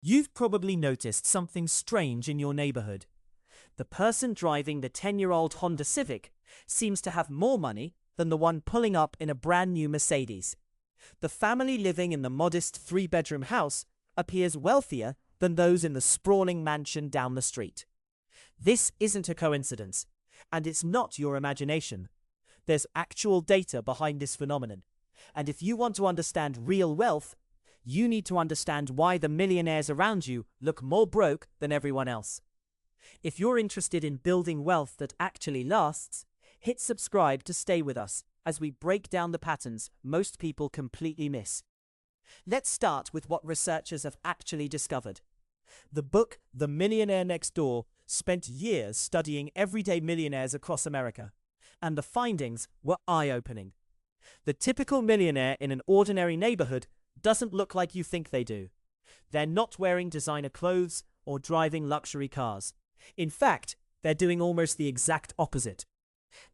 You've probably noticed something strange in your neighborhood. The person driving the 10-year-old Honda Civic seems to have more money than the one pulling up in a brand new Mercedes. The family living in the modest three-bedroom house appears wealthier than those in the sprawling mansion down the street. This isn't a coincidence, and it's not your imagination. There's actual data behind this phenomenon, and if you want to understand real wealth, you need to understand why the millionaires around you look more broke than everyone else. If you're interested in building wealth that actually lasts, hit subscribe to stay with us as we break down the patterns most people completely miss. Let's start with what researchers have actually discovered. The book The Millionaire Next Door spent years studying everyday millionaires across America, and the findings were eye-opening. The typical millionaire in an ordinary neighborhood doesn't look like you think they do. They're not wearing designer clothes or driving luxury cars. In fact, they're doing almost the exact opposite.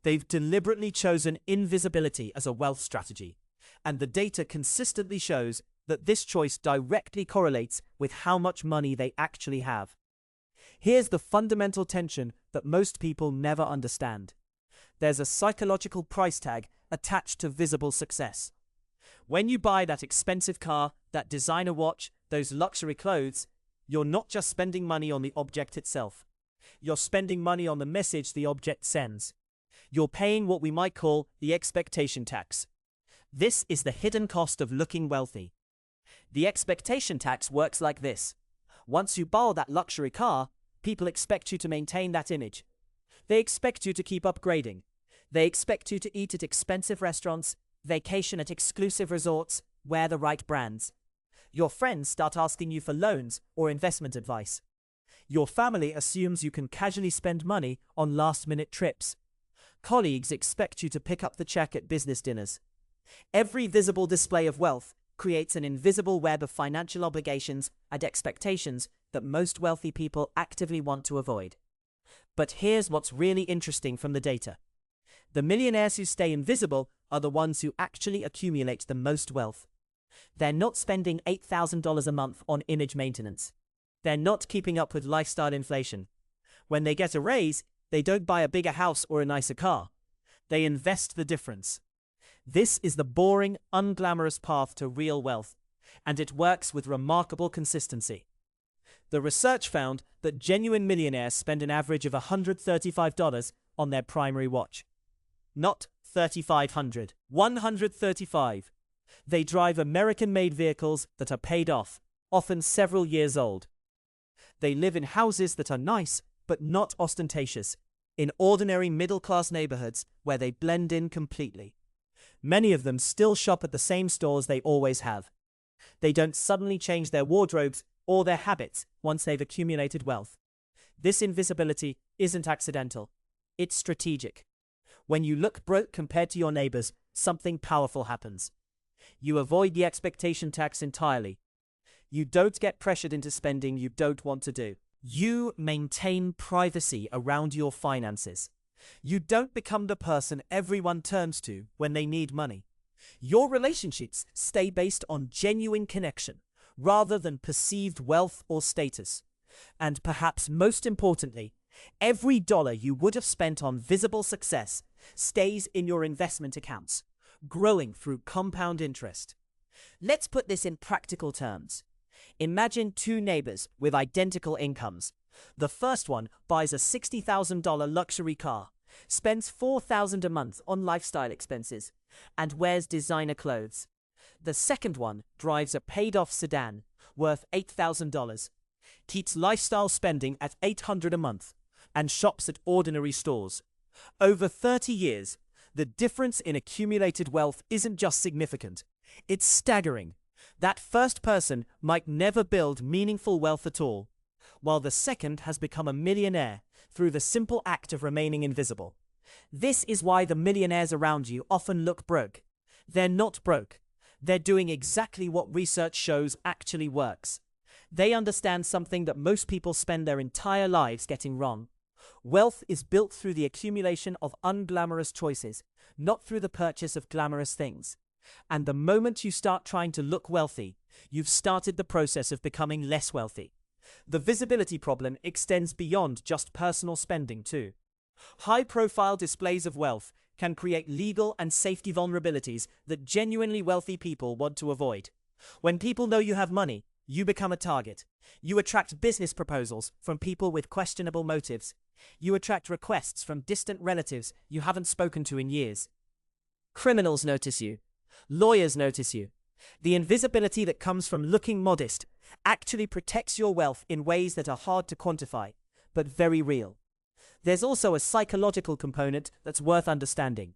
They've deliberately chosen invisibility as a wealth strategy, and the data consistently shows that this choice directly correlates with how much money they actually have. Here's the fundamental tension that most people never understand. There's a psychological price tag attached to visible success. When you buy that expensive car, that designer watch, those luxury clothes, you're not just spending money on the object itself. You're spending money on the message the object sends. You're paying what we might call the expectation tax. This is the hidden cost of looking wealthy. The expectation tax works like this. Once you borrow that luxury car, people expect you to maintain that image. They expect you to keep upgrading. They expect you to eat at expensive restaurants, vacation at exclusive resorts, wear the right brands. Your friends start asking you for loans or investment advice. Your family assumes you can casually spend money on last-minute trips. Colleagues expect you to pick up the check at business dinners. Every visible display of wealth creates an invisible web of financial obligations and expectations that most wealthy people actively want to avoid. But here's what's really interesting from the data. The millionaires who stay invisible are the ones who actually accumulate the most wealth. They're not spending $8,000 a month on image maintenance. They're not keeping up with lifestyle inflation. When they get a raise, they don't buy a bigger house or a nicer car. They invest the difference. This is the boring, unglamorous path to real wealth, and it works with remarkable consistency. The research found that genuine millionaires spend an average of $135 on their primary watch. Not $3,500, $135. They drive American-made vehicles that are paid off, often several years old. They live in houses that are nice, but not ostentatious, in ordinary middle-class neighborhoods where they blend in completely. Many of them still shop at the same stores they always have. They don't suddenly change their wardrobes or their habits once they've accumulated wealth. This invisibility isn't accidental. It's strategic. When you look broke compared to your neighbors, something powerful happens. You avoid the expectation tax entirely. You don't get pressured into spending you don't want to do. You maintain privacy around your finances. You don't become the person everyone turns to when they need money. Your relationships stay based on genuine connection rather than perceived wealth or status. And perhaps most importantly, every dollar you would have spent on visible success stays in your investment accounts, growing through compound interest. Let's put this in practical terms. Imagine two neighbors with identical incomes. The first one buys a $60,000 luxury car, spends $4,000 a month on lifestyle expenses, and wears designer clothes. The second one drives a paid-off sedan worth $8,000, keeps lifestyle spending at $800 a month, and shops at ordinary stores. Over 30 years, the difference in accumulated wealth isn't just significant, it's staggering. That first person might never build meaningful wealth at all, while the second has become a millionaire through the simple act of remaining invisible. This is why the millionaires around you often look broke. They're not broke. They're doing exactly what research shows actually works. They understand something that most people spend their entire lives getting wrong. Wealth is built through the accumulation of unglamorous choices, not through the purchase of glamorous things. And the moment you start trying to look wealthy, you've started the process of becoming less wealthy. The visibility problem extends beyond just personal spending too. High-profile displays of wealth can create legal and safety vulnerabilities that genuinely wealthy people want to avoid. When people know you have money, you become a target. You attract business proposals from people with questionable motives. You attract requests from distant relatives you haven't spoken to in years. Criminals notice you. Lawyers notice you. The invisibility that comes from looking modest actually protects your wealth in ways that are hard to quantify, but very real. There's also a psychological component that's worth understanding.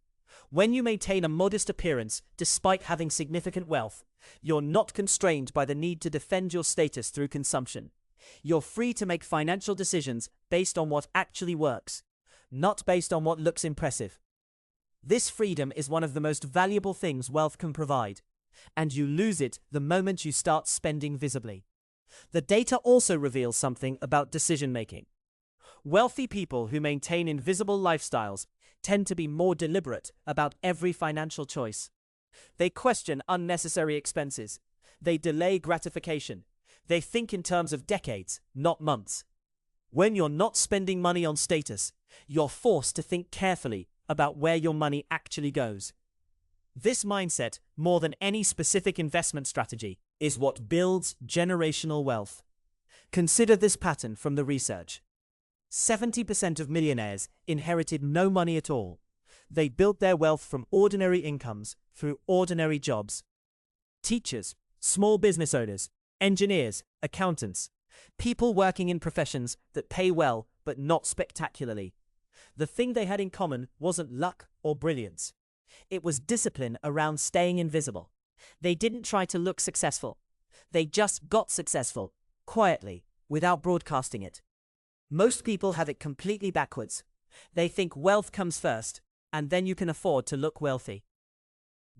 When you maintain a modest appearance despite having significant wealth, you're not constrained by the need to defend your status through consumption. You're free to make financial decisions based on what actually works, not based on what looks impressive. This freedom is one of the most valuable things wealth can provide, and you lose it the moment you start spending visibly. The data also reveals something about decision-making. Wealthy people who maintain invisible lifestyles tend to be more deliberate about every financial choice. They question unnecessary expenses. They delay gratification. They think in terms of decades, not months. When you're not spending money on status, you're forced to think carefully about where your money actually goes. This mindset, more than any specific investment strategy, is what builds generational wealth. Consider this pattern from the research. 70% of millionaires inherited no money at all. They built their wealth from ordinary incomes through ordinary jobs. Teachers, small business owners, engineers, accountants, people working in professions that pay well but not spectacularly. The thing they had in common wasn't luck or brilliance. It was discipline around staying invisible. They didn't try to look successful. They just got successful, quietly, without broadcasting it. Most people have it completely backwards. They think wealth comes first, and then you can afford to look wealthy.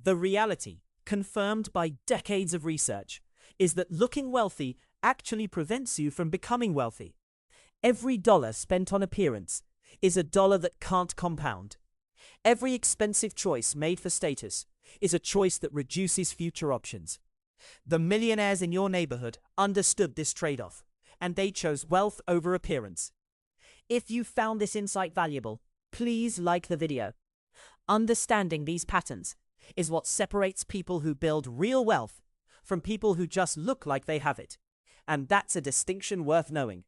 The reality, confirmed by decades of research, is that looking wealthy actually prevents you from becoming wealthy. Every dollar spent on appearance is a dollar that can't compound. Every expensive choice made for status is a choice that reduces future options. The millionaires in your neighborhood understood this trade-off, and they chose wealth over appearance. If you found this insight valuable, please like the video. Understanding these patterns is what separates people who build real wealth from people who just look like they have it. And that's a distinction worth knowing.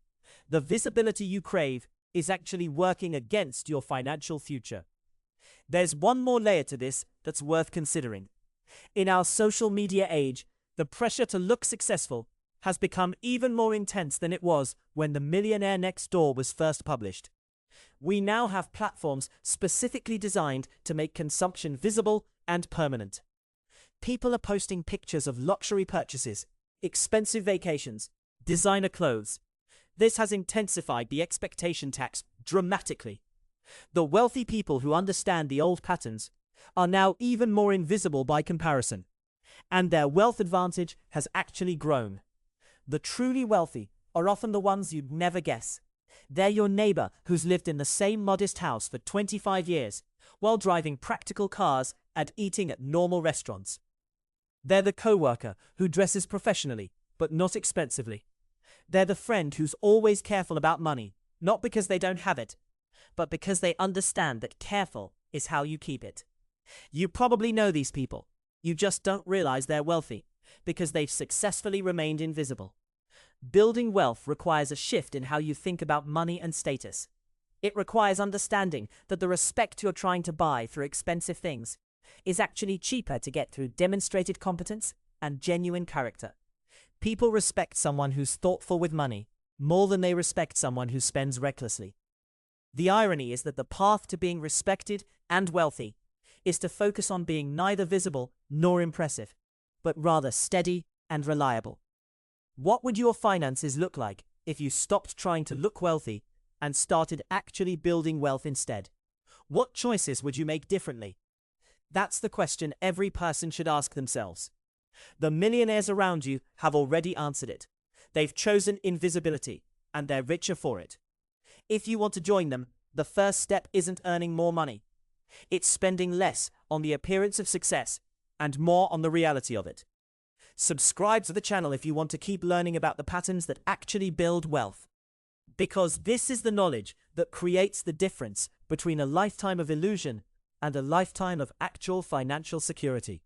The visibility you crave is actually working against your financial future. There's one more layer to this that's worth considering. In our social media age, the pressure to look successful has become even more intense than it was when The Millionaire Next Door was first published. We now have platforms specifically designed to make consumption visible and permanent. People are posting pictures of luxury purchases, expensive vacations, designer clothes. This has intensified the expectation tax dramatically. The wealthy people who understand the old patterns are now even more invisible by comparison, and their wealth advantage has actually grown. The truly wealthy are often the ones you'd never guess. They're your neighbor who's lived in the same modest house for 25 years while driving practical cars and eating at normal restaurants. They're the coworker who dresses professionally but not expensively. They're the friend who's always careful about money, not because they don't have it, but because they understand that careful is how you keep it. You probably know these people. You just don't realize they're wealthy because they've successfully remained invisible. Building wealth requires a shift in how you think about money and status. It requires understanding that the respect you're trying to buy through expensive things is actually cheaper to get through demonstrated competence and genuine character. People respect someone who's thoughtful with money more than they respect someone who spends recklessly. The irony is that the path to being respected and wealthy is to focus on being neither visible nor impressive, but rather steady and reliable. What would your finances look like if you stopped trying to look wealthy and started actually building wealth instead? What choices would you make differently? That's the question every person should ask themselves. The millionaires around you have already answered it. They've chosen invisibility, and they're richer for it. If you want to join them, the first step isn't earning more money. It's spending less on the appearance of success and more on the reality of it. Subscribe to the channel if you want to keep learning about the patterns that actually build wealth. Because this is the knowledge that creates the difference between a lifetime of illusion and a lifetime of actual financial security.